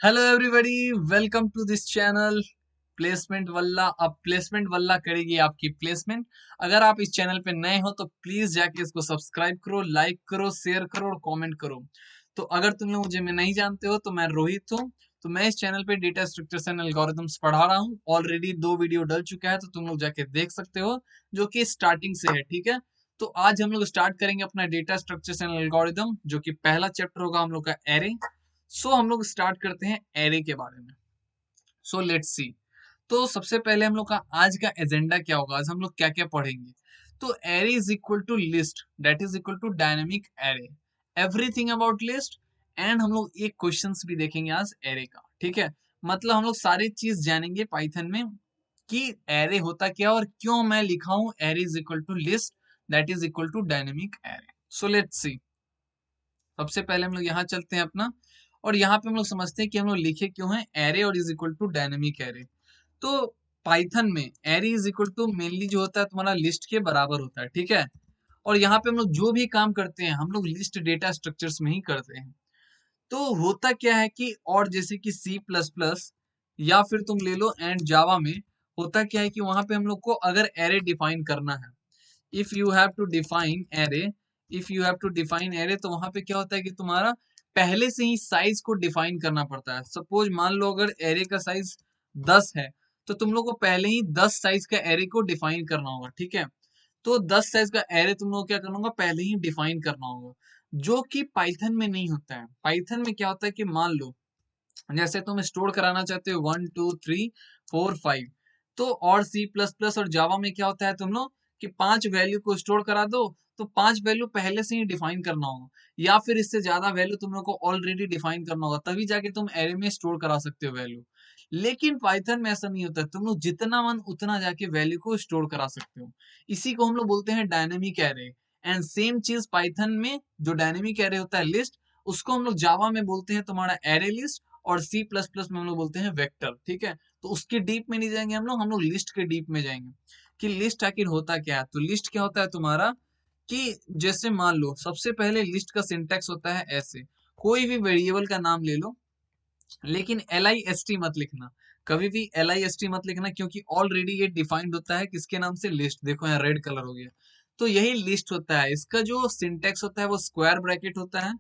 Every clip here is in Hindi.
Hello everybody, welcome to this channel placement Walla. अब प्लेसमेंट वल्ला करेगी आपकी प्लेसमेंट। अगर आप इस चैनल पे नए हो तो प्लीज जाके इसको सब्सक्राइब करो, लाइक करो, शेयर करो और कमेंट करो। तो अगर तुम लोग मुझे मैं नहीं जानते हो तो मैं रोहित हूँ। तो मैं इस चैनल पे डेटा स्ट्रक्चर्स एंड एल्गोरिथम्स पढ़ा रहा हूँ। ऑलरेडी 2 वीडियो डल चुका है तो तुम लोग जाके देख सकते हो, जो कि स्टार्टिंग से है। ठीक है, तो आज हम लोग स्टार्ट करेंगे अपना डेटा स्ट्रक्चर्स एंड एल्गोरिथम, जो कि पहला चैप्टर होगा हम लोग का एरे। हम लोग स्टार्ट करते हैं एरे के बारे में। Let's see. तो सबसे पहले हम लोग का आज का एजेंडा क्या होगा, आज हम लोग क्या क्या पढ़ेंगे। तो array is equal to list, that is equal to dynamic array, everything about list. And हम लोग एक क्वेश्चंस भी देखेंगे आज एरे का। ठीक है, मतलब हम लोग सारी चीज जानेंगे पाइथन में कि एरे होता क्या और क्यों मैं लिखा हूं array is equal to list, that is equal to dynamic array. Let's see. सबसे पहले हम लोग यहाँ चलते हैं अपना, और यहाँ पे हम लोग समझते हैं कि हम लोग लिखे क्यों हैं एरे और is equal to dynamic array. तो पाइथन में array is equal to mainly जो होता है तुम्हारा लिस्ट के बराबर होता है। ठीक है, और यहाँ पे हम लोग जो भी काम करते हैं हम लोग लिस्ट डेटा स्ट्रक्चर्स में ही करते हैं। तो होता क्या है कि, और जैसे कि सी प्लस प्लस या फिर तुम ले लो एंड जावा में, होता क्या है कि वहां पे हम लोग को अगर एरे डिफाइन करना है, if you have to define array, if you have to define array, तो वहां पे क्या होता है कि तुम्हारा पहले से ही साइज को डिफाइन करना पड़ता है। सपोज मान लो अगर एरे का साइज 10 है, तो तुम लोग को पहले ही 10 साइज का एरे को डिफाइन करना होगा। ठीक है, तो 10 साइज का एरे तुम लोग क्या करना होगा, पहले ही डिफाइन करना होगा, जो कि पाइथन में नहीं होता है। पाइथन में क्या होता है कि मान लो जैसे तुम स्टोर कराना चाहते हो 1 2 3 4 5, तो और सी प्लस प्लस और जावा में क्या होता है तुम लोग कि 5 वैल्यू को स्टोर करा दो, तो 5 वैल्यू पहले से ही डिफाइन करना होगा, या फिर इससे ज्यादा वैल्यू तुम लोग को ऑलरेडी डिफाइन करना होगा, तभी जाके तुम एरे में स्टोर करा सकते हो वैल्यू। लेकिन पाइथन में ऐसा नहीं होता, तुम लोग जितना मन उतना जाके वैल्यू को स्टोर करा सकते हो। इसी को हम लोग बोलते हैं डायनेमिक एरे। एंड सेम चीज पाइथन में जो डायनेमिक एरे होता है लिस्ट, उसको हम लोग जावा में बोलते हैं तुम्हारा एरे लिस्ट, और सी प्लस प्लस में हम लोग बोलते हैं वेक्टर। ठीक है, तो उसके डीप में नहीं जाएंगे हम लोग लिस्ट के डीप में जाएंगे कि लिस्ट आखिर होता क्या है। तो लिस्ट क्या होता है तुम्हारा कि जैसे मान लो सबसे पहले लिस्ट का सिंटेक्स होता है ऐसे, कोई भी वेरिएबल का नाम ले लो, लेकिन LIST मत लिखना, कभी भी LIST मत लिखना, क्योंकि ऑलरेडी ये डिफाइंड होता है किसके नाम से, लिस्ट। देखो यहाँ रेड कलर हो गया, तो यही लिस्ट होता है। इसका जो सिंटेक्स होता है वो स्क्वायर ब्रैकेट होता है।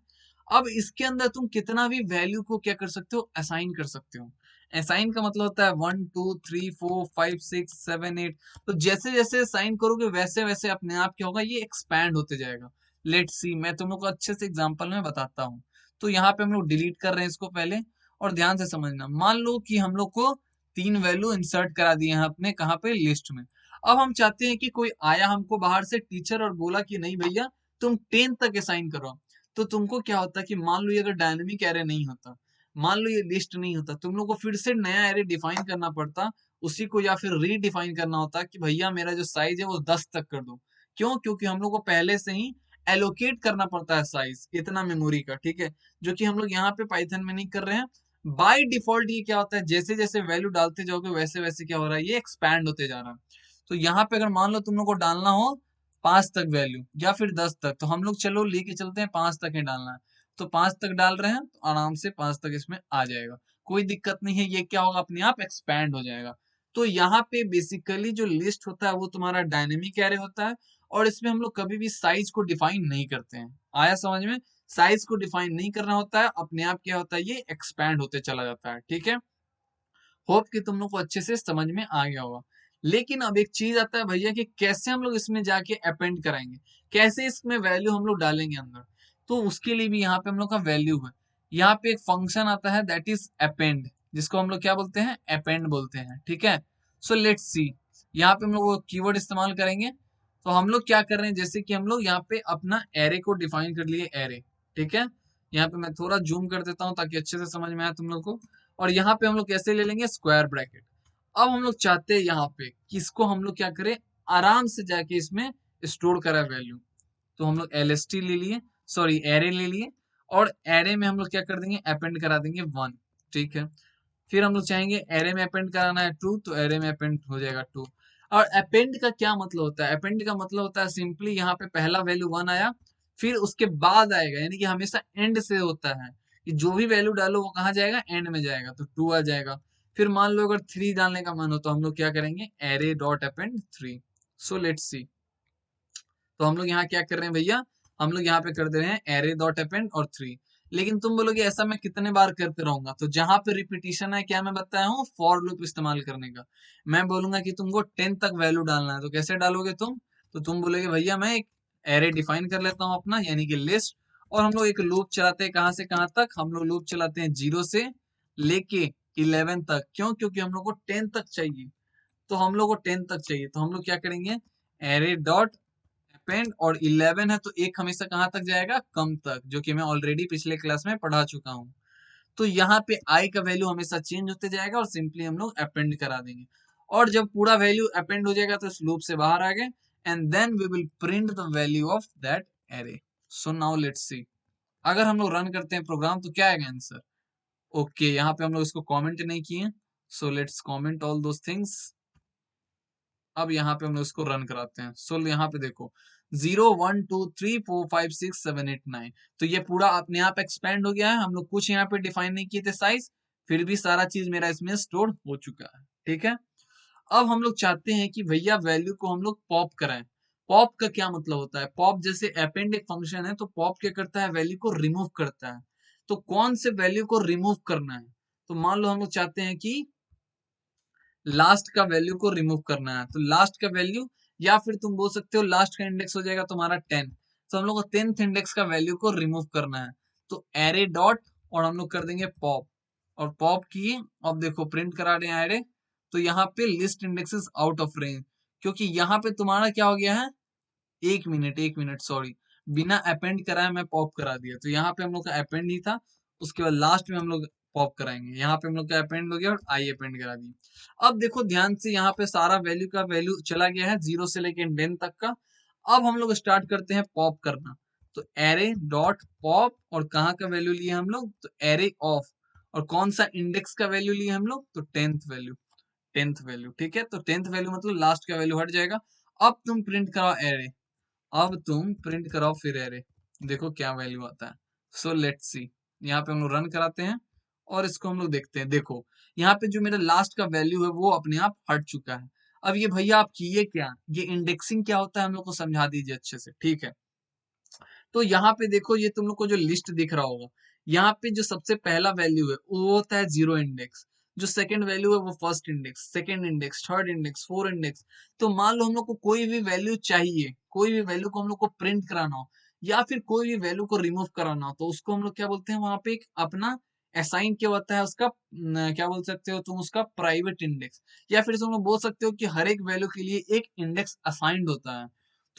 अब इसके अंदर तुम कितना भी वैल्यू को क्या कर सकते हो, असाइन कर सकते हो। असाइन का मतलब होता है 1 2 3 4 5 6 7 8। तो जैसे जैसे असाइन करोगे वैसे वैसे अपने आप क्या होगा, ये एक्सपैंड होते जाएगा। लेट्स सी, मैं तुम लोग को अच्छे से एग्जांपल में बताता हूँ। तो यहाँ पे हम लोग डिलीट कर रहे हैं इसको पहले, और ध्यान से समझना। मान लो कि हम लोग को 3 वैल्यू इंसर्ट करा दिए हैं अपने कहाँ पे, लिस्ट में। अब हम चाहते हैं कि कोई आया हमको बाहर से टीचर और बोला कि नहीं भैया तुम 10 तक असाइन करो। तो तुमको क्या होता कि मान लो ये अगर डायनेमिक एरे नहीं होता, मान लो ये लिस्ट नहीं होता, तुम लोग को फिर से नया एरे डिफाइन करना पड़ता, उसी को या फिर रीडिफाइन करना होता कि भैया मेरा जो साइज है वो 10 तक कर दो। क्यों? क्योंकि हम लोग को पहले से ही एलोकेट करना पड़ता है साइज इतना मेमोरी का। ठीक है, जो कि हम लोग यहाँ पे पाइथन में नहीं कर रहे हैं। बाय डिफॉल्ट ये क्या होता है, जैसे जैसे वैल्यू डालते जाओगे वैसे वैसे क्या हो रहा है, ये एक्सपैंड होते जा रहा है। तो यहाँ पे अगर मान लो तुम लोग को डालना हो 5 तक वैल्यू या फिर 10 तक, तो हम लोग चलो लेके चलते हैं 5 तक ही डालना है। तो 5 तक डाल रहे हैं तो आराम से 5 तक इसमें आ जाएगा, कोई दिक्कत नहीं है। ये क्या होगा, अपने आप एक्सपैंड हो जाएगा। तो यहाँ पे बेसिकली जो लिस्ट होता है वो तुम्हारा डायनेमिक एरे होता है, और इसमें हम लोग कभी भी साइज को डिफाइन नहीं करते हैं। आया समझ में? साइज को डिफाइन नहीं करना होता है, अपने आप क्या होता है, ये एक्सपैंड होते चला जाता है। ठीक है, होप कि तुम लोग को अच्छे से समझ में आ गया होगा। लेकिन अब एक चीज आता है भैया कि कैसे हम लोग इसमें जाके अपेंड कराएंगे, कैसे इसमें वैल्यू हम लोग डालेंगे अंदर। तो उसके लिए भी यहाँ पे हम लोग का वैल्यू है। यहाँ पे एक फंक्शन आता है दैट इज अपेंड, जिसको हम लोग क्या बोलते हैं, अपेंड बोलते हैं। ठीक है, लेट्स सी। यहाँ पे हम लोग वो कीवर्ड इस्तेमाल करेंगे। तो हम लोग क्या कर रहे हैं, जैसे कि हम लोग यहाँ पे अपना एरे को डिफाइन कर लिए, एरे। ठीक है, यहाँ पे मैं थोड़ा जूम कर देता हूँ ताकि अच्छे से समझ में आए तुम लोग को। और यहाँ पे हम लोग कैसे ले लेंगे, स्क्वायर ब्रैकेट। अब हम लोग चाहते हैं यहाँ पे कि इसको हम लोग क्या करें, आराम से जाके इसमें स्टोर करा वैल्यू। तो हम लोग LST ले लिए, सॉरी एरे ले लिए, और एरे में हम लोग क्या कर देंगे, अपेंड करा देंगे 1। ठीक है, फिर हम लोग चाहेंगे एरे में अपेंड कराना है 2, तो एरे में अपेंड हो जाएगा 2। और अपेंड का क्या मतलब होता है, अपेंड का मतलब होता है सिंपली यहाँ पे पहला वैल्यू 1 आया, फिर उसके बाद आएगा, यानी कि हमेशा एंड से होता है कि जो भी वैल्यू डालो वो कहाँ जाएगा, एंड में जाएगा, तो 2 आ जाएगा। फिर मान लो अगर 3 डालने का मन हो तो हम लोग क्या करेंगे, array dot append 3। So let's see. तो हम लोग यहाँ क्या कर रहे हैं भैया, हम लोग यहाँ पे कर दे रहे हैं एरे डॉट अपेंड और 3। लेकिन तुम बोलोगे ऐसा मैं कितने बार करते रहूंगा, तो जहां पे रिपीटिशन है क्या मैं बताया हूँ, फॉर लूप इस्तेमाल करने का। मैं बोलूंगा कि तुमको 10 तक वैल्यू डालना है, तो कैसे डालोगे तुम, तो तुम बोलोगे भैया मैं एक एरे डिफाइन कर लेता हूँ अपना, यानी कि लिस्ट, और हम लोग एक लूप चलाते हैं कहाँ से कहाँ तक, हम लोग लूप चलाते हैं 0 से लेके 11 तक। क्यों, क्योंकि हम लोग को 10 तक चाहिए, तो हम लोग को 10 तक चाहिए, तो हम लोग क्या करेंगे, एरे डॉट अपेंड, और 11 है तो एक हमेशा कहाँ तक जाएगा, कम तक, जो कि मैं ऑलरेडी पिछले क्लास में पढ़ा चुका हूँ। तो यहाँ पे आई का वैल्यू हमेशा चेंज होते जाएगा और सिंपली हम लोग अपेंड करा देंगे। और जब पूरा वैल्यू अपेंड हो जाएगा तो इस लूप से बाहर आ गए, and then we will print the value of that array. So now let's see, अगर हम लोग रन करते हैं प्रोग्राम तो क्या आएगा आंसर। ओके, यहाँ पे हम लोग इसको कमेंट नहीं किए, so let's comment all those things. अब यहाँ पे हम लोग इसको रन कराते हैं। सो यहाँ पे देखो 0 1 2 3 4 5 6 7 8 9, तो ये पूरा अपने आप एक्सपेंड हो गया है। हम लोग कुछ यहाँ पे डिफाइन नहीं किए थे साइज, फिर भी सारा चीज मेरा इसमें स्टोर हो चुका है। ठीक है, अब हम लोग चाहते हैं कि भैया वैल्यू को हम लोग पॉप कराएं। पॉप का क्या मतलब होता है, पॉप जैसे अपेंड एक फंक्शन है, तो पॉप क्या करता है, वैल्यू को रिमूव करता है। तो कौन से वैल्यू को रिमूव करना है, तो मान लो हम लोग चाहते हैं कि लास्ट का वैल्यू को रिमूव करना है, तो लास्ट का वैल्यू, या फिर तुम बोल सकते हो लास्ट का इंडेक्स हो जाएगा तुम्हारा 10, तो हम लोग को 10th इंडेक्स का वैल्यू को रिमूव करना है। तो एरे डॉट, और हम लोग कर देंगे पॉप, और पॉप किए, अब देखो प्रिंट करा रहे हैं एरे, तो यहाँ पे list indexes out of range, क्योंकि यहाँ पे तुम्हारा क्या हो गया है, 1 मिनट सॉरी, बिना अपेंड कराए मैं पॉप करा दिया, तो यहाँ पे हम लोग का अपेंड ही था, उसके बाद लास्ट में हम लोग पॉप कराएंगे। यहाँ पे हम लोग का अपेंड हो गया और आई अपेंड करा दिया। अब देखो ध्यान से, यहाँ पे सारा वैल्यू का वैल्यू चला गया है 0 से लेके 10 तक का। अब हम लोग स्टार्ट करते हैं पॉप करना, तो एरे डॉट पॉप, और कहाँ का वैल्यू लिए हम लोग, तो एरे ऑफ, और कौन सा इंडेक्स का वैल्यू लिए हम लोग, तो 10th वैल्यू, 10th वैल्यू। ठीक है, तो 10th वैल्यू मतलब लास्ट का वैल्यू हट जाएगा। अब तुम प्रिंट कराओ एरे, अब तुम प्रिंट कराओ फिर एरे, देखो क्या वैल्यू आता है। सो लेट्स सी, यहाँ पे हम लोग रन कराते हैं और इसको हम लोग देखते हैं। देखो यहाँ पे जो मेरा लास्ट का वैल्यू है वो अपने आप हट चुका है। अब ये भैया आप किए क्या, ये इंडेक्सिंग क्या होता है हम लोग को समझा दीजिए अच्छे से। ठीक है, तो यहाँ पे देखो ये तुम लोग को जो लिस्ट दिख रहा होगा, यहाँ पे जो सबसे पहला वैल्यू है वो होता है 0 इंडेक्स, जो सेकंड वैल्यू है वो first index, second index, third index, four index. तो मान लो हम लोग को कोई भी वैल्यू चाहिए, कोई भी वैल्यू को हम लोग को प्रिंट कराना हो, या फिर कोई भी वैल्यू को रिमूव कराना हो, तो उसको हम लोग क्या बोलते हैं, वहां पे एक अपना असाइन क्या होता है उसका, क्या बोल सकते हो तुम उसका, प्राइवेट इंडेक्स, या फिर तुम लोग बोल सकते हो कि हर एक वैल्यू के लिए एक इंडेक्स असाइंड होता है।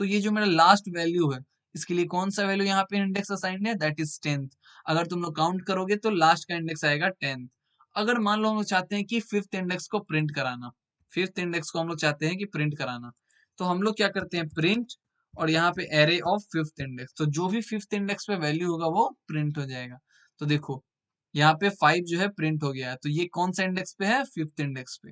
तो ये जो मेरा लास्ट वैल्यू है, इसके लिए कौन सा वैल्यू यहाँ पे इंडेक्स असाइंड है, दैट इज 10th। अगर तुम लोग काउंट करोगे तो लास्ट का इंडेक्स आएगा 10th। अगर मान लो हम लोग चाहते हैं कि 5th इंडेक्स को प्रिंट कराना, 5th इंडेक्स को हम लोग चाहते हैं कि प्रिंट कराना, तो हम लोग क्या करते हैं, प्रिंट, और यहाँ पे एरे ऑफ 5th इंडेक्स, तो जो भी 5th इंडेक्स पे वैल्यू होगा वो प्रिंट हो जाएगा। तो देखो यहाँ पे 5 जो है प्रिंट हो गया है, तो ये कौन सा इंडेक्स पे है, 5th इंडेक्स पे।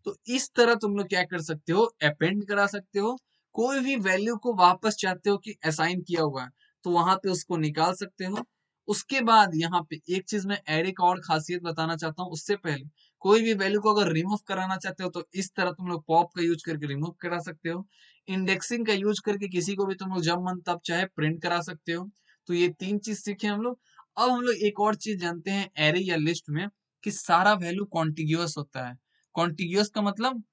तो इस तरह तुम लोग क्या कर सकते हो, अपेंड करा सकते हो, कोई भी वैल्यू को वापस चाहते हो कि असाइन किया हुआ है, तो वहां पे उसको निकाल सकते हो। उसके बाद यहाँ पे एक चीज मैं एरे का और खासियत बताना चाहता हूँ, उससे पहले कोई भी वैल्यू को अगर रिमूव कराना चाहते हो तो इस तरह तुम लोग पॉप का यूज करके रिमूव करा सकते हो। इंडेक्सिंग का यूज करके किसी को भी तुम लोग जब मन तब चाहे प्रिंट करा सकते हो। तो ये 3 चीज सीखे हम लोग। अब हम लोग एक और चीज जानते हैं एरे या लिस्ट में, कि सारा वैल्यू कॉन्टिग्यूअस होता है। कॉन्टिग्यूअस का मतलब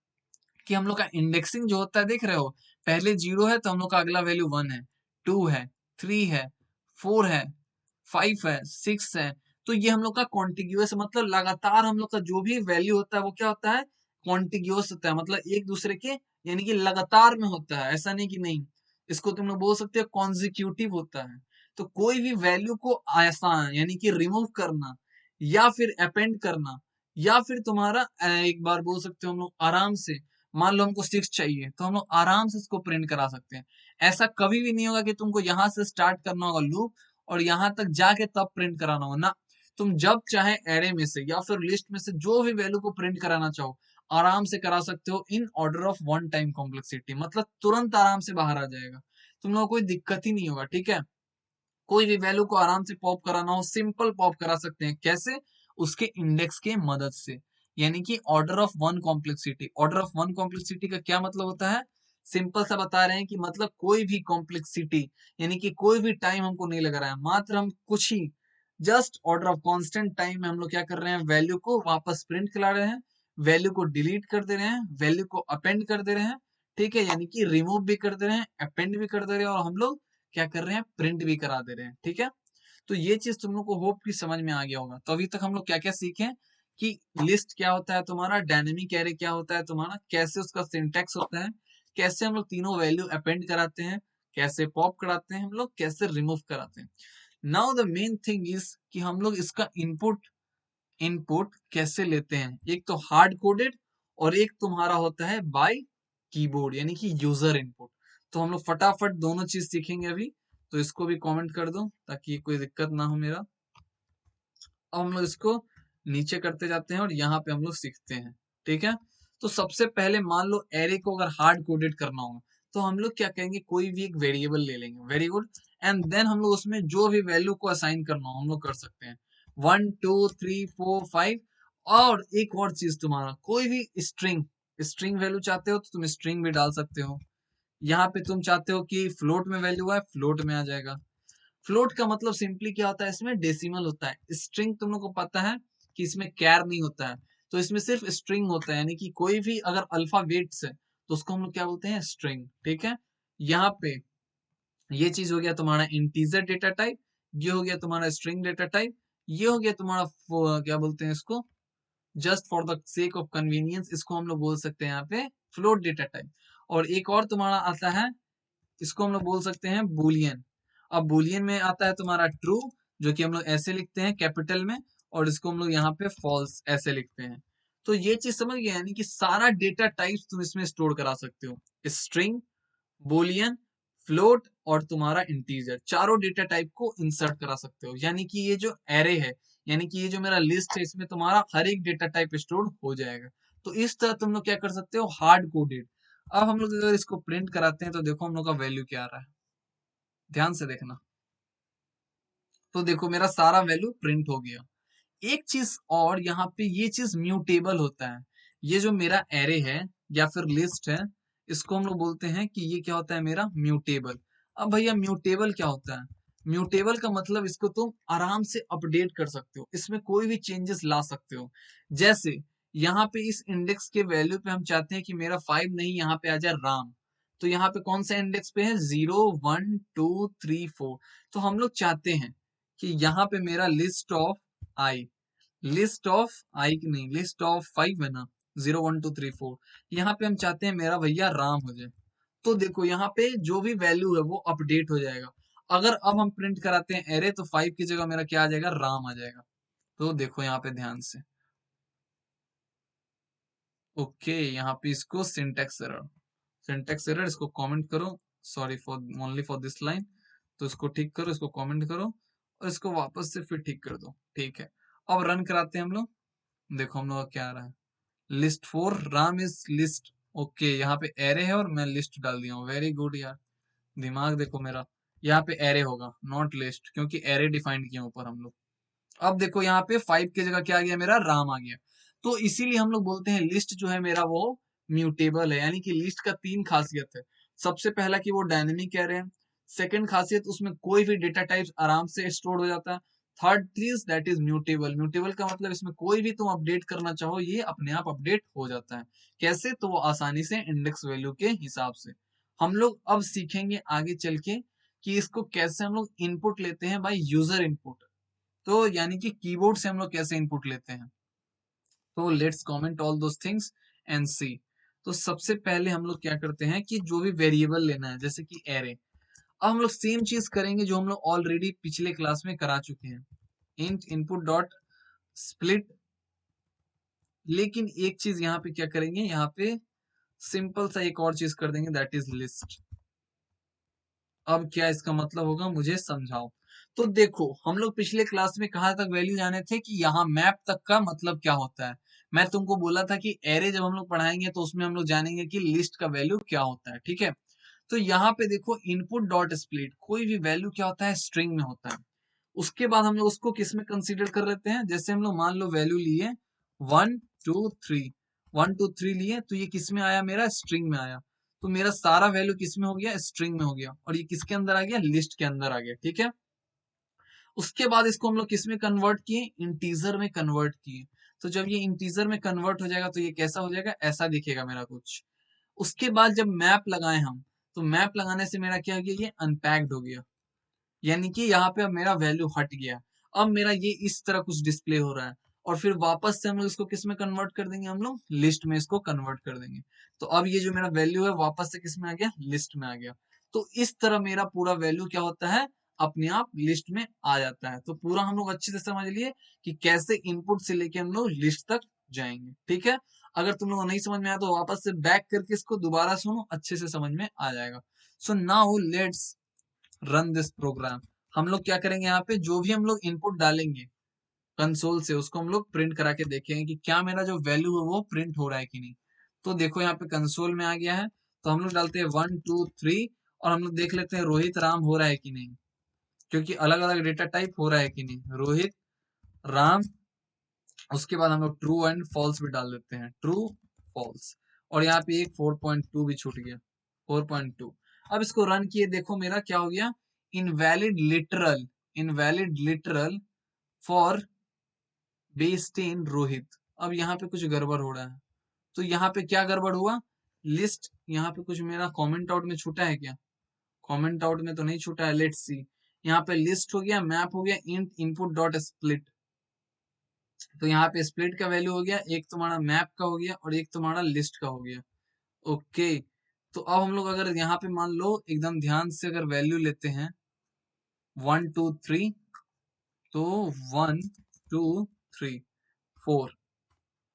कि हम लोग का इंडेक्सिंग जो होता है, देख रहे हो, पहले 0 है तो हम लोग का अगला वैल्यू 1 है, 2 है, 3 है, 4 है, 5 है, 6 है। तो ये हम लोग का कॉन्टिग्यूअस, मतलब लगातार हम लोग का जो भी वैल्यू होता है वो क्या होता है, कॉन्टिग्यूअस होता है, मतलब एक दूसरे के, यानी कि लगातार में होता है, ऐसा नहीं कि नहीं। इसको तुम लोग बोल सकते हो कॉन्जिक्यूटिव होता है। तो कोई भी वैल्यू को आसान, यानी कि रिमूव करना, या फिर अपेंड करना, या फिर तुम्हारा एक बार बोल सकते हो हम लोग आराम से, मान लो हमको 6 चाहिए तो हम लोग आराम से इसको प्रिंट करा सकते हैं। ऐसा कभी भी नहीं होगा कि तुमको यहाँ से स्टार्ट करना होगा लूप और यहाँ तक जाके तब प्रिंट कराना होगा ना। तुम जब चाहे एरे में से या फिर लिस्ट में से जो भी वैल्यू को प्रिंट कराना चाहो, आराम से करा सकते हो, in order of one time complexity, मतलब तुरंत आराम से बाहर आ जाएगा, तुम लोगों को कोई दिक्कत ही नहीं होगा। ठीक है, कोई भी वैल्यू को आराम से पॉप कराना हो, सिंपल पॉप करा सकते हैं। कैसे? उसके इंडेक्स के मदद से, यानी कि order of one complexity. Order of one complexity का क्या मतलब होता है? सिंपल सा बता रहे हैं कि मतलब कोई भी कॉम्प्लेक्सिटी, यानी कि कोई भी टाइम हमको नहीं लग रहा है, मात्र हम कुछ ही just order of constant time में हम लोग क्या कर रहे हैं, वैल्यू को वापस प्रिंट करा रहे हैं, वैल्यू को डिलीट कर दे रहे हैं, वैल्यू को अपेंड कर दे रहे हैं, ठीक है, यानी कि रिमूव भी कर दे रहे हैं, अपेंड भी कर दे रहे हैं, और हम लोग क्या कर रहे हैं, प्रिंट भी करा दे रहे हैं। ठीक है, तो ये चीज तुम लोग को होप की समझ में आ गया होगा। तो अभी तक हम लोग क्या क्या सीखे कि लिस्ट क्या होता है तुम्हारा, डायनेमिक एरे क्या होता है तुम्हारा, कैसे उसका सिंटैक्स होता है, कैसे हम लोग तीनों वैल्यू अपेंड कराते हैं, कैसे पॉप कराते हैं हम लोग, कैसे रिमूव कराते हैं। Now the main thing is कि हम लोग इसका इनपुट इनपुट कैसे लेते हैं। एक तो हार्ड कोडेड और एक तुम्हारा होता है बाय कीबोर्ड, यानी कि यूजर इनपुट। तो हम लोग फटाफट दोनों चीज सीखेंगे अभी। तो इसको भी कमेंट कर दो ताकि कोई दिक्कत ना हो मेरा। अब हम लोग इसको नीचे करते जाते हैं और यहाँ पे हम लोग सीखते हैं। ठीक है, तो सबसे पहले मान लो एरे को अगर हार्ड कोडेड करना होगा तो हम लोग क्या कहेंगे, कोई भी एक वेरिएबल ले लेंगे। Very good. एंड देन हम लोग उसमें जो भी वैल्यू को असाइन करना हो हम लोग कर सकते हैं, 1 2 3 4 5। और एक और चीज, तुम्हारा कोई भी स्ट्रिंग स्ट्रिंग वैल्यू चाहते हो तो तुम स्ट्रिंग भी डाल सकते हो। यहाँ पे तुम चाहते हो कि फ्लोट में वैल्यू है, फ्लोट में आ जाएगा। फ्लोट का मतलब सिंपली क्या होता है, इसमें डेसिमल होता है। स्ट्रिंग तुम लोग को पता है कि इसमें कैर नहीं होता है, तो इसमें सिर्फ स्ट्रिंग होता है, यानी कि कोई भी अगर अल्फाबेट्स है तो उसको हम लोग क्या बोलते हैं, स्ट्रिंग। ठीक है, यहाँ पे ये चीज हो गया तुम्हारा इंटीजर डेटा टाइप, ये हो गया तुम्हारा स्ट्रिंग डेटा टाइप, ये हो गया तुम्हारा क्या बोलते हैं इसको, just for the sake of convenience इसको हम लोग बोल सकते हैं यहाँ पे फ्लोट डेटा टाइप। और एक और तुम्हारा आता है, इसको हम लोग बोल सकते हैं बुलियन। अब बुलियन में आता है तुम्हारा ट्रू, जो कि हम लोग ऐसे लिखते हैं कैपिटल में, और इसको हम लोग यहाँ पे फॉल्स ऐसे लिखते हैं। तो ये चीज समझ गए, यानी कि सारा डेटा टाइप्स तुम इसमें स्टोर करा सकते हो, स्ट्रिंग, बुलियन, फ्लोट और तुम्हारा इंटीजर, चारों डेटा टाइप को इंसर्ट करा सकते हो। यानी कि ये जो एरे है, यानी कि ये जो मेरा लिस्ट है, इसमें तुम्हारा हर एक डेटा टाइप स्टोर हो जाएगा। तो इस तरह तुम लोग क्या कर सकते हो, हार्ड कोडेड। अब हम लोग अगर इसको प्रिंट कराते हैं तो देखो हम लोग का वैल्यू क्या आ रहा है, ध्यान से देखना। तो देखो मेरा सारा वैल्यू प्रिंट हो गया। एक चीज और, यहाँ पे ये चीज म्यूटेबल होता है। ये जो मेरा एरे है या फिर लिस्ट है, इसको हम लोग बोलते हैं कि ये क्या होता है, मेरा म्यूटेबल। अब भैया म्यूटेबल क्या होता है? म्यूटेबल का मतलब इसको तुम आराम से अपडेट कर सकते हो, इसमें कोई भी चेंजेस ला सकते हो। जैसे यहाँ पे इस इंडेक्स के वैल्यू पे हम चाहते हैं कि मेरा 5 नहीं, यहाँ पे आ जाए राम। तो यहाँ पे कौन सा इंडेक्स पे है, 0 1 2 3 4। तो हम लोग चाहते हैं कि यहाँ पे मेरा आई लिस्ट ऑफ आई की नहीं, लिस्ट ऑफ 5 है ना, 0 1 2 3 4। यहाँ पे हम चाहते हैं मेरा भैया राम हो जाए। तो देखो यहाँ पे जो भी वैल्यू है वो अपडेट हो जाएगा। अगर अब हम प्रिंट कराते हैं एरे, तो 5 की जगह मेरा क्या आ जाएगा, राम आ जाएगा। तो देखो यहाँ पे ध्यान से, ओके, यहाँ पे इसको सिंटेक्स एरर इसको कमेंट करो, sorry for only for this line. तो इसको ठीक करो, इसको कमेंट करो और इसको वापस से फिर ठीक कर दो। ठीक है, अब रन कराते हैं हम लोग। देखो हम लोग का क्या आ रहा है, list 4 Ram is list. Okay, यहाँ पे एरे है और मैं लिस्ट डाल दिया हूँ, वेरी गुड यार, दिमाग देखो मेरा। यहाँ पे एरे होगा नॉट लिस्ट, क्योंकि एरे डिफाइंड किया ऊपर हम लोग। अब देखो यहाँ पे 5 की जगह क्या आ गया, मेरा राम आ गया। तो इसीलिए हम लोग बोलते हैं लिस्ट जो है मेरा वो म्यूटेबल है। यानी कि लिस्ट का 3 खासियत है। सबसे पहला कि वो डायनेमिक एरे है। सेकंड खासियत, उसमें कोई भी डेटा टाइप आराम से स्टोर हो जाता है। थर्ड चीज दैट इज म्यूटेबल। म्यूटेबल का मतलब इसमें कोई भी तुम अपडेट करना चाहो ये अपने आप अपडेट हो जाता है। कैसे? तो वो आसानी से इंडेक्स वैल्यू के हिसाब से। हम लोग अब सीखेंगे आगे चल के कि इसको कैसे हम लोग इनपुट लेते हैं बाय यूजर इनपुट। तो यानी कि कीबोर्ड से हम लोग कैसे इनपुट लेते हैं। तो let's comment all those things and see. तो सबसे पहले हम लोग क्या करते हैं कि जो भी वेरिएबल लेना है, जैसे कि एरे, अब हम लोग सेम चीज करेंगे जो हम लोग ऑलरेडी पिछले क्लास में करा चुके हैं, इंट इनपुट डॉट स्प्लिट। लेकिन एक चीज यहाँ पे क्या करेंगे, यहाँ पे सिंपल सा एक और चीज कर देंगे, दैट इज लिस्ट। अब क्या इसका मतलब होगा, मुझे समझाओ। तो देखो हम लोग पिछले क्लास में कहाँ तक वैल्यू जाने थे कि यहाँ मैप तक का मतलब क्या होता है। मैं तुमको बोला था कि एरे जब हम लोग पढ़ाएंगे तो उसमें हम लोग जानेंगे कि लिस्ट का वैल्यू क्या होता है। ठीक है, तो यहाँ पे देखो इनपुट डॉट स्प्लिट, कोई भी वैल्यू क्या होता है स्ट्रिंग में होता है। उसके बाद हम लोग उसको किस में कंसीडर कर लेते हैं, जैसे हम लोग मान लो वैल्यू लिए 1 2 3, 1 2 3 लिए तो ये किस में आया, मेरा स्ट्रिंग में आया। तो मेरा सारा वैल्यू किस में हो गया, स्ट्रिंग में हो गया, और ये किसके अंदर आ गया, लिस्ट के अंदर आ गया। ठीक है, उसके बाद इसको हम लोग किस में कन्वर्ट किए, इंटीजर में कन्वर्ट किए। तो जब ये इंटीजर में कन्वर्ट हो जाएगा तो ये कैसा हो जाएगा, ऐसा दिखेगा मेरा कुछ। उसके बाद जब मैप लगाए हम, तो मैप लगाने से मेरा क्या हो गया, ये अनपैक्ड हो गया, यानी कि यहाँ पे अब मेरा वैल्यू हट गया। अब मेरा ये इस तरह कुछ डिस्प्ले हो रहा है, और फिर वापस से हम लोग इसको किस में कन्वर्ट कर देंगे, हम लोग लिस्ट में इसको कन्वर्ट कर देंगे। तो अब ये जो मेरा वैल्यू है वापस से किस में आ गया, लिस्ट में आ गया। तो इस तरह मेरा पूरा वैल्यू क्या होता है, अपने आप लिस्ट में आ जाता है। तो पूरा हम लोग अच्छे से समझ लिए कि कैसे इनपुट से लेके हम लोग लिस्ट तक जाएंगे। ठीक है, अगर तुम लोग को नहीं समझ में आया तो वापस से बैक करके इसको दोबारा सुनो, अच्छे से समझ में आ जाएगा। So now let's run this program. हम लोग क्या करेंगे, यहाँ पे जो भी हम लोग इनपुट डालेंगे कंसोल से, उसको हम लोग प्रिंट करा के देखेंगे कि क्या मेरा जो वैल्यू है वो प्रिंट हो रहा है कि नहीं। तो देखो यहाँ पे कंसोल में आ गया है, तो हम लोग डालते हैं 1 2 3, और हम लोग देख लेते हैं रोहित राम हो रहा है कि नहीं, क्योंकि अलग अलग डेटा टाइप हो रहा है कि नहीं, रोहित राम। उसके बाद हम लोग ट्रू एंड फॉल्स भी डाल देते हैं, ट्रू फॉल्स। और यहाँ पे एक 4.2 भी छूट गया, 4.2। अब इसको रन किए, देखो मेरा क्या हो गया, invalid literal, invalid literal for base ten Rohit. अब यहाँ पे कुछ गड़बड़ हो रहा है। तो यहाँ पे क्या गड़बड़ हुआ, लिस्ट, यहाँ पे कुछ मेरा कमेंट आउट में छूटा है क्या, कमेंट आउट में तो नहीं छूटा है, लेट्स सी। यहाँ पे लिस्ट हो गया, मैप हो गया, इंट इनपुट डॉट स्प्लिट। तो यहाँ पे स्प्लिट का वैल्यू हो गया, एक तुम्हारा मैप का हो गया और एक तुम्हारा लिस्ट का हो गया। ओके, तो अब हम लोग अगर यहाँ पे मान लो एकदम ध्यान से अगर वैल्यू लेते हैं 1 2 3, तो 1 2 3 4।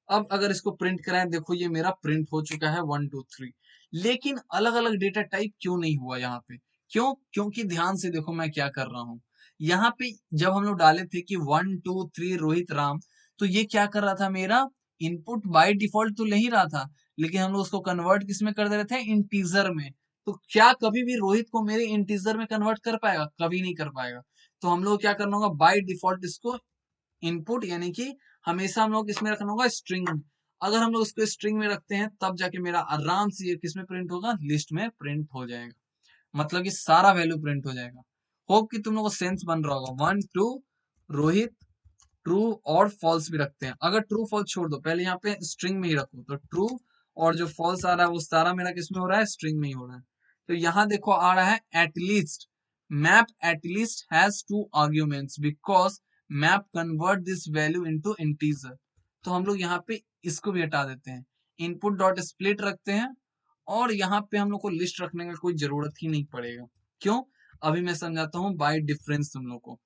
अब अगर इसको प्रिंट कराएं, देखो ये मेरा प्रिंट हो चुका है 1 2 3। लेकिन अलग अलग डेटा टाइप क्यों नहीं हुआ यहाँ पे, क्यों, क्योंकि ध्यान से देखो मैं क्या कर रहा हूँ। यहाँ पे जब हम लोग डाले थे कि 1 2 3 रोहित राम, तो ये क्या कर रहा था, मेरा इनपुट बाय डिफॉल्ट तो ले ही रहा था, लेकिन हम लोग उसको कन्वर्ट किस में कर दे रहे थे, इंटीजर में। तो क्या कभी भी रोहित को मेरे इंटीजर में कन्वर्ट कर पाएगा, कभी नहीं कर पाएगा। तो हम लोग क्या करना होगा, बाय डिफॉल्ट इसको इनपुट यानी कि हमेशा हम लोग इसमें रखना होगा स्ट्रिंग में। अगर हम लोग इसको स्ट्रिंग में रखते हैं तब जाके मेरा आराम से ये किस में प्रिंट होगा, लिस्ट में प्रिंट हो जाएगा, मतलब कि सारा वैल्यू प्रिंट हो जाएगा। होप कि तुम लोग को सेंस बन रहा होगा। 1 2 रोहित, ट्रू और फॉल्स भी रखते हैं। अगर ट्रू फॉल्स छोड़ दो, पहले यहाँ पे स्ट्रिंग में ही रखो, तो ट्रू और जो फॉल्स आ रहा है वो सारा मेरा किस में हो रहा है, स्ट्रिंग में ही हो रहा है। तो यहाँ देखो आ रहा है at least, map at least has 2 arguments because map convert this value into integer. तो हम लोग यहाँ पे इसको भी हटा देते हैं, इनपुट डॉट स्प्लिट रखते हैं, और यहाँ पे हम लोग को लिस्ट रखने का कोई जरूरत ही नहीं पड़ेगा। क्यों, अभी मैं समझाता हूँ बाय डिफरेंस, तुम लोग को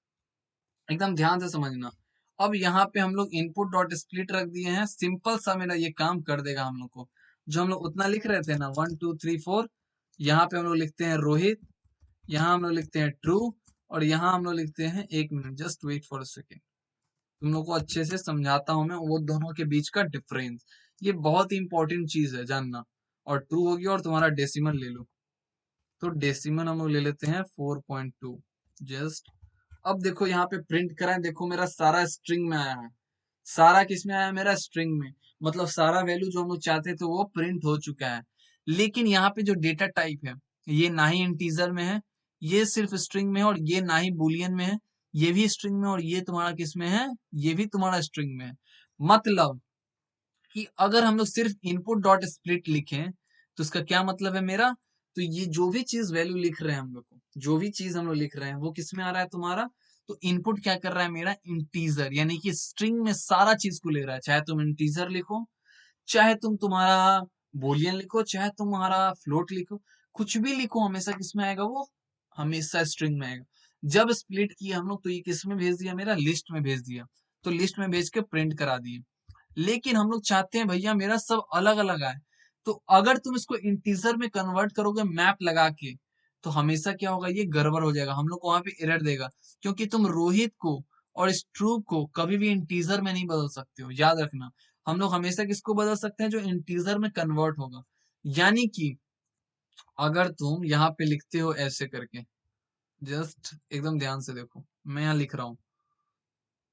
एकदम ध्यान से समझना। अब यहाँ पे हम लोग इनपुट डॉट स्प्लिट रख दिए हैं, सिंपल सा मेरा ये काम कर देगा हम लोग को। जो हम लोग उतना लिख रहे थे ना 1 2 3 4, यहाँ पे हम लोग लिखते हैं रोहित, यहाँ हम लोग लिखते हैं ट्रू, और यहाँ हम लोग लिखते हैं, 1 minute just wait for a second, तुम लोग को अच्छे से समझाता हूँ मैं वो दोनों के बीच का डिफरेंस। ये बहुत ही इंपॉर्टेंट चीज है जानना। और ट्रू हो गया, और तुम्हारा डेसिमल ले लो, तो डेसिमल हम लोग ले लेते हैं 4.2 जस्ट। अब देखो यहाँ पे प्रिंट कराएं, देखो मेरा सारा स्ट्रिंग में आया है, सारा किस में आया है, मेरा स्ट्रिंग में, मतलब सारा वैल्यू जो हम लोग चाहते थे वो प्रिंट हो चुका है। लेकिन यहाँ पे जो डेटा टाइप है, ये ना ही इंटीजर में है, ये सिर्फ स्ट्रिंग में है, और ये ना ही बुलियन में है, ये भी स्ट्रिंग में, और ये तुम्हारा किस में है, ये भी तुम्हारा स्ट्रिंग में है। मतलब कि अगर हम लोग सिर्फ इनपुट डॉट स्प्लिट लिखें, तो इसका क्या मतलब है मेरा, तो ये जो भी चीज वैल्यू लिख रहे हैं हम लोग को, जो भी चीज हम लोग लिख रहे हैं वो किस में आ रहा है तुम्हारा, तो इनपुट क्या कर रहा है मेरा, इंटीजर, यानी कि स्ट्रिंग में सारा चीज को ले रहा है। चाहे तुम इंटीजर लिखो, चाहे तुम तुम्हारा बोलियन लिखो, चाहे तुम्हारा फ्लोट लिखो, कुछ भी लिखो, हमेशा किस में आएगा वो, हमेशा स्ट्रिंग में आएगा। जब स्प्लिट किया हम लोग तो ये किस में भेज दिया, मेरा लिस्ट में भेज दिया, तो लिस्ट में भेज के प्रिंट करा दिए। लेकिन हम लोग चाहते हैं भैया मेरा सब अलग अलग आए, तो अगर तुम इसको इंटीजर में कन्वर्ट करोगे मैप लगा के, तो हमेशा क्या होगा, ये गड़बड़ हो जाएगा, हम लोग को वहां पे एरर देगा, क्योंकि तुम रोहित को और इस ट्रू को कभी भी इंटीजर में नहीं बदल सकते हो, याद रखना। हम लोग हमेशा किसको बदल सकते हैं, जो इंटीजर में कन्वर्ट होगा। यानी कि अगर तुम यहाँ पे लिखते हो ऐसे करके, जस्ट एकदम ध्यान से देखो, मैं यहाँ लिख रहा हूँ,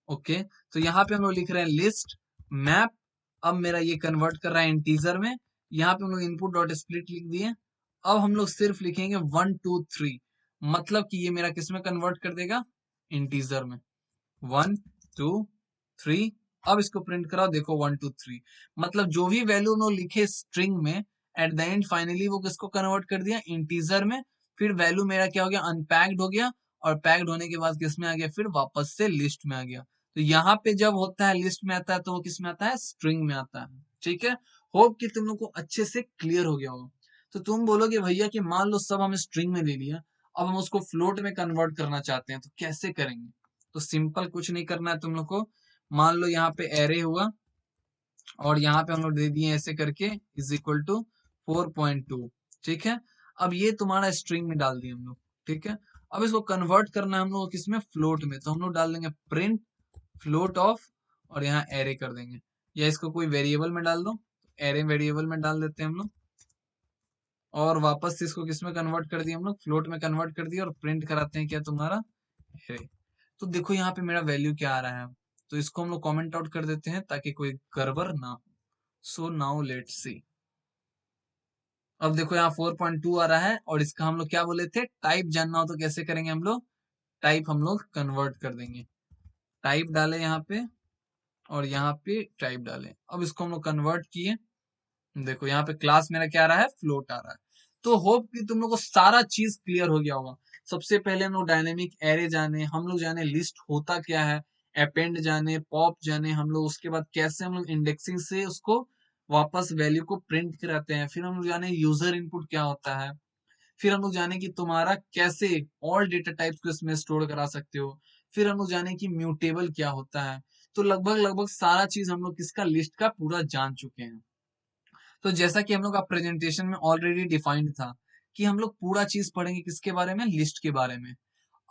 ओके। तो यहाँ पे हम लोग लिख रहे हैं लिस्ट मैप। अब मेरा ये कन्वर्ट कर रहा है इंटीजर में। यहाँ पे हम लोग इनपुट डॉट स्प्लिट लिख दिए। अब हम लोग सिर्फ लिखेंगे 1 2 3, मतलब कि ये मेरा किस में कन्वर्ट कर देगा, इंटीजर में। 1 2 3। अब इसको प्रिंट कराओ, देखो 1 2 3, मतलब जो भी वैल्यू हम लोग लिखे स्ट्रिंग में, एट द एंड फाइनली वो किसको कन्वर्ट कर दिया, इंटीजर में। फिर वैल्यू मेरा क्या हो गया, अनपैक्ड हो गया, और पैक्ड होने के बाद किस में आ गया, फिर वापस से लिस्ट में आ गया। तो यहाँ पे जब होता है लिस्ट में आता है, तो वो किस में आता है, स्ट्रिंग में आता है। ठीक है, होप कि तुम लोग को अच्छे से क्लियर हो गया होगा। तो तुम बोलोगे भैया कि मान लो सब हमें स्ट्रिंग में ले लिया, अब हम उसको फ्लोट में कन्वर्ट करना चाहते हैं, तो कैसे करेंगे। तो सिंपल, कुछ नहीं करना है तुम लोग को। मान लो यहाँ पे एरे हुआ, और यहाँ पे हम लोग दे दिए ऐसे करके इज इक्वल टू 4.2। ठीक है, अब ये तुम्हारा स्ट्रिंग में डाल दिए हम लोग। ठीक है, अब इसको कन्वर्ट करना है हम लोग किसमें, फ्लोट में। तो हम लोग डाल देंगे प्रिंट फ्लोट ऑफ, और यहाँ एरे कर देंगे, या इसको कोई वेरिएबल में डाल दो, एरे वेरिएबल में डाल देते हैं हम लोग। और वापस से इसको किसमें कन्वर्ट कर दिया हम लोग, फ्लोट में कन्वर्ट कर दिया, और प्रिंट कराते हैं क्या, तुम्हारा एरे। तो देखो यहाँ पे मेरा वैल्यू क्या आ रहा है। तो इसको हम लोग कमेंट आउट कर देते हैं ताकि कोई गड़बड़ ना हो। सो नाउ लेट्स सी। अब देखो यहाँ 4.2 आ रहा है, और इसका हम लोग क्या बोले थे, टाइप जानना हो तो कैसे करेंगे हम लोग, टाइप हम लोग कन्वर्ट कर देंगे। टाइप डाले यहाँ पे, और यहाँ पे टाइप डाले। अब इसको हम लोग कन्वर्ट किए। देखो यहाँ पे क्लास मेरा क्या आ रहा है, फ्लोट आ रहा है। तो होप कि तुम लोग को सारा चीज क्लियर हो गया होगा। सबसे पहले हम लोग डायनेमिक एरे जाने, हम लोग जाने लिस्ट होता क्या है, अपेंड जाने, पॉप जाने हम लोग, उसके बाद कैसे हम लोग इंडेक्सिंग से उसको वापस वैल्यू को प्रिंट कराते हैं। फिर हम लोग जाने यूजर इनपुट क्या होता है। फिर हम लोग जाने कि तुम्हारा कैसे ऑल डेटा टाइप्स को इसमें स्टोर करा सकते हो। फिर हम लोग जाने कि म्यूटेबल क्या होता है। तो लगभग लगभग सारा चीज हम लोग किसका, लिस्ट का पूरा जान चुके हैं। तो जैसा कि हम लोग का प्रेजेंटेशन में ऑलरेडी डिफाइंड था कि हम लोग पूरा चीज पढ़ेंगे किसके बारे में, लिस्ट के बारे में।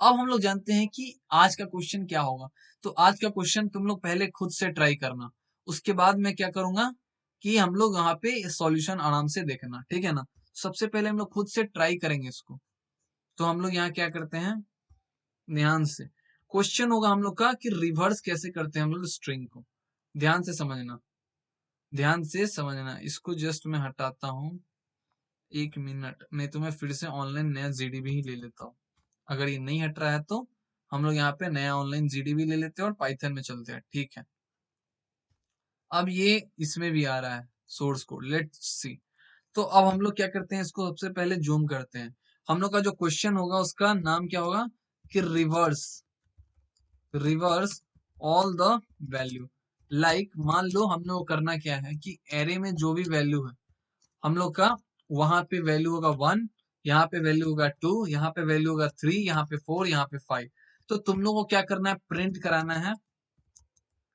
अब हम लोग जानते हैं कि आज का क्वेश्चन क्या होगा। तो आज का क्वेश्चन तुम लोग पहले खुद से ट्राई करना, उसके बाद मैं क्या करूंगा कि हम लोग यहाँ पे सॉल्यूशन आराम से देखना, ठीक है ना। सबसे पहले हम लोग खुद से ट्राई करेंगे इसको। तो हम लोग यहाँ क्या करते हैं, ध्यान से क्वेश्चन होगा हम लोग का कि रिवर्स कैसे करते हैं हम लोग स्ट्रिंग को। ध्यान से समझना, ध्यान से समझना। इसको जस्ट मैं हटाता हूँ, 1 मिनट, नहीं तो मैं फिर से ऑनलाइन नया जीडीबी ही ले लेता हूँ। अगर ये नहीं हट रहा है तो हम लोग यहाँ पे नया ऑनलाइन जीडीबी ले लेते हैं और पाइथन में चलते हैं, ठीक है। अब ये इसमें भी आ रहा है सोर्स कोड, लेट्स सी। तो अब हम लोग क्या करते हैं, इसको सबसे पहले जूम करते हैं। हम लोग का जो क्वेश्चन होगा उसका नाम क्या होगा, कि reverse, reverse all the value. Like मान लो हम लोग को करना क्या है कि एरे में जो भी वैल्यू है हम लोग का, वहां पे वैल्यू होगा 1, यहाँ पे वैल्यू होगा 2, यहाँ पे वैल्यू होगा 3, यहाँ पे 4, यहाँ पे 5। तो तुम लोग को क्या करना है, प्रिंट कराना है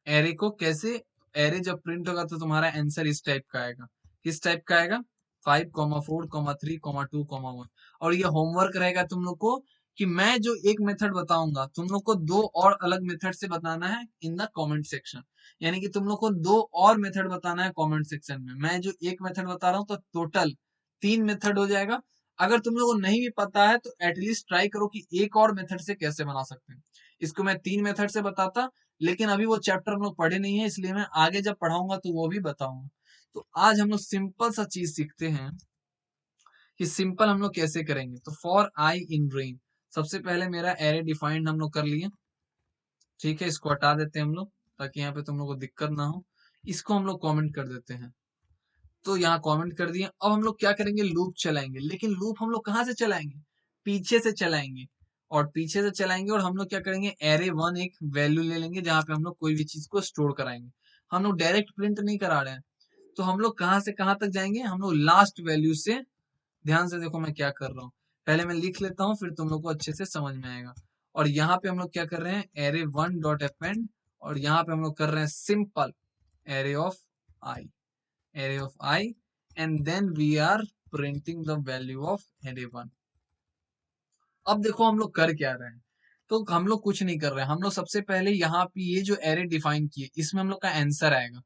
एरे को। कैसे, एरे जब प्रिंट होगा तो तुम्हारा आंसर इस टाइप का आएगा। किस टाइप का आएगा, 5, 4, 3, 2, 1। और ये होमवर्क रहेगा तुम लोग को कि मैं जो एक मेथड बताऊंगा तुम लोग को दो और अलग मेथड से बताना है इन द कमेंट सेक्शन। यानी कि तुम लोग को दो और मेथड बताना है कमेंट सेक्शन में। मैं जो एक मेथड बता रहा हूँ तो टोटल 3 मेथड हो जाएगा। अगर तुम लोग को नहीं भी पता है तो एटलीस्ट ट्राई करो कि एक और मेथड से कैसे बना सकते हैं। इसको मैं 3 मेथड से बताता, लेकिन अभी वो चैप्टर हम लोग पढ़े नहीं है, इसलिए मैं आगे जब पढ़ाऊंगा तो वो भी बताऊंगा। तो आज हम लोग सिंपल सा चीज सीखते हैं कि सिंपल हम लोग कैसे करेंगे। तो फॉर आई इन रेन, सबसे पहले मेरा एरे डिफाइंड हम लोग कर लिए, ठीक है। इसको हटा देते हैं हम लोग ताकि यहाँ पे तुम लोग को दिक्कत ना हो। इसको हम लोग कमेंट कर देते हैं। तो यहाँ कमेंट कर दिए। अब हम लोग क्या करेंगे, लूप चलाएंगे। लेकिन लूप हम लोग कहाँ से चलाएंगे, पीछे से चलाएंगे। और पीछे से चलाएंगे और हम लोग क्या करेंगे, एरे 1 एक वैल्यू ले लेंगे जहां पे हम लोग कोई भी चीज को स्टोर कराएंगे। हम लोग डायरेक्ट प्रिंट नहीं करा रहे हैं। तो हम लोग कहाँ से कहाँ तक जाएंगे, हम लोग लास्ट वैल्यू से। ध्यान से देखो मैं क्या कर रहा हूँ, पहले मैं लिख लेता हूँ फिर तुम लोग को अच्छे से समझ में आएगा। और यहाँ पे हम लोग क्या कर रहे हैं, एरे 1 डॉट अपेंड, और यहाँ पे हम लोग कर रहे हैं simple array of I, array of I, and then we are printing the value of array 1। अब देखो हम लोग कर क्या रहे हैं, तो हम लोग कुछ नहीं कर रहे हैं। हम लोग सबसे पहले यहाँ पे ये जो एरे डिफाइन किए इसमें हम लोग का आंसर आएगा।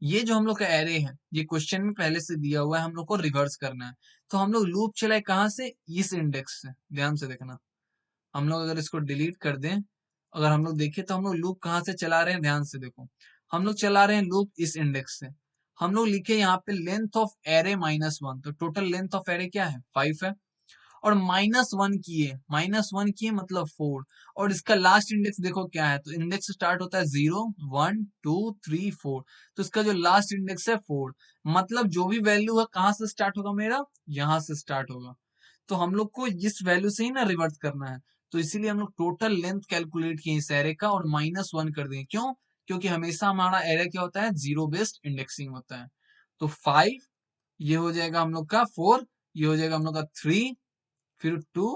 ये जो हम लोग का एरे है, ये क्वेश्चन में पहले से दिया हुआ है, हम लोग को रिवर्स करना है। तो हम लोग लूप चलाए कहाँ से, इस इंडेक्स से, ध्यान से देखना। हम लोग अगर इसको डिलीट कर दें, अगर हम लोग देखें तो हम लोग लूप कहाँ से चला रहे हैं, ध्यान से देखो। हम लोग चला रहे हैं लूप इस इंडेक्स से। हम लोग लिखे यहाँ पे लेंथ ऑफ एरे -1, तो टोटल लेंथ ऑफ एरे क्या है, 5 है। और -1 किए मतलब 4। और इसका लास्ट इंडेक्स देखो क्या है, तो इंडेक्स स्टार्ट होता है 0 1 2 3 4। तो इसका जो लास्ट इंडेक्स है 4, मतलब जो भी वैल्यू है कहाँ से स्टार्ट होगा मेरा, यहाँ से स्टार्ट होगा। तो हम लोग को इस वैल्यू से ही ना रिवर्ट करना है। तो इसीलिए हम लोग टोटल लेंथ कैलकुलेट किए इस एरे का और -1 कर दिए। क्यों, क्योंकि हमेशा हमारा एरे क्या होता है, जीरो बेस्ड इंडेक्सिंग होता है। तो 5 ये हो जाएगा हम लोग का 4, ये हो जाएगा हम लोग का 3, फिर 2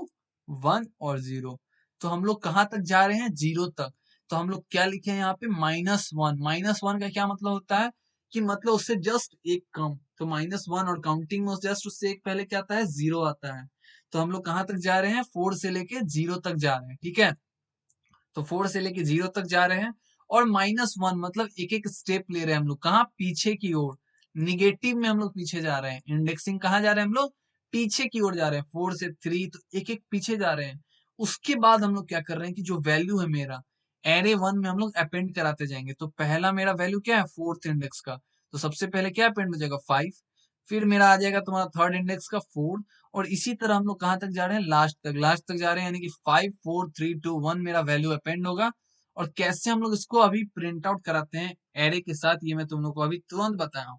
1 और 0। तो हम लोग कहाँ तक जा रहे हैं, 0 तक। तो हम लोग क्या लिखे हैं यहाँ पे, -1। -1 का क्या मतलब होता है कि मतलब उससे जस्ट एक कम। तो -1 और काउंटिंग में जस्ट उससे एक पहले क्या आता है, 0 आता है। तो हम लोग कहाँ तक जा रहे हैं, 4 से लेके 0 तक जा रहे हैं, ठीक है। तो 4 से लेके 0 तक जा रहे हैं। और -1 मतलब एक एक स्टेप ले रहे हैं हम लोग, कहाँ, पीछे की ओर। निगेटिव में हम लोग पीछे जा रहे हैं। इंडेक्सिंग कहाँ जा रहे हैं हम लोग, पीछे की ओर जा रहे हैं। 4 से 3, तो एक एक पीछे जा रहे हैं। उसके बाद हम लोग क्या कर रहे हैं कि जो वैल्यू है मेरा एरे 1 में हम लोग अपेंड कराते जाएंगे। तो पहला मेरा वैल्यू क्या है, 4th इंडेक्स का। तो सबसे पहले क्या अपेंड हो जाएगा, 5। फिर मेरा आ जाएगा तुम्हारा 3rd इंडेक्स का 4। और इसी तरह हम लोग कहाँ तक जा रहे हैं, लास्ट तक। लास्ट तक जा रहे हैं, यानी कि 5 4 3 2 1 मेरा वैल्यू अपेंड होगा। और कैसे हम लोग इसको अभी प्रिंट आउट कराते हैं एरे के साथ, ये मैं तुम लोग को अभी तुरंत बताया हूँ।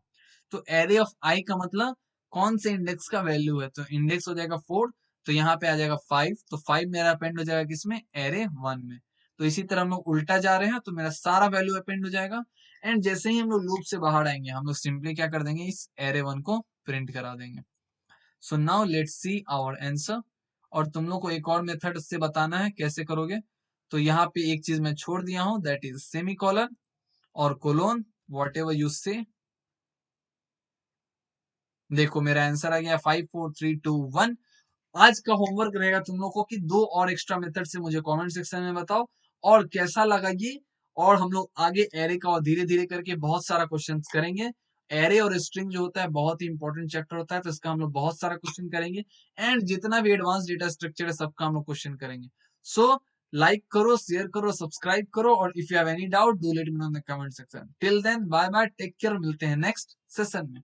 तो एरे ऑफ आई का मतलब कौन से इंडेक्स का वैल्यू है, तो इंडेक्स हो जाएगा 4। तो यहाँ पे आ जाएगा 5, तो 5 मेरा अपेंड हो जाएगा किसमें, एरे 1 में। तो इसी तरह हम लोग उल्टा जा रहे हैं, तो मेरा सारा वैल्यू अपेंड हो जाएगा। एंड जैसे ही हम लोग लूप से बाहर आएंगे, हम लोग सिंपली क्या कर देंगे, इस एरे 1 को प्रिंट करा देंगे। So now let's see our answer. और तुम लोग को एक और मेथड से बताना है कैसे करोगे। तो यहाँ पे एक चीज मैं छोड़ दिया हूं, दैट इज सेमी कॉलन और कोलोन, वॉट एवर यू से। देखो मेरा आंसर आ गया 5 4 3 2 1। आज का होमवर्क रहेगा तुम लोग को कि दो और एक्स्ट्रा मेथड से मुझे कमेंट सेक्शन में बताओ और कैसा लगा ये। और हम लोग आगे एरे का और धीरे धीरे करके बहुत सारा क्वेश्चन करेंगे। एरे और स्ट्रिंग जो होता है बहुत ही इंपॉर्टेंट चैप्टर होता है, तो इसका हम लोग बहुत सारा क्वेश्चन करेंगे। एंड जितना भी एडवांस डेटा स्ट्रक्चर है सबका हम लोग क्वेश्चन करेंगे। सो लाइक करो, शेयर करो, सब्सक्राइब करो, और if you have any doubt do let me know in the comment section. Till then bye bye, take care, मिलते हैं नेक्स्ट सेशन में।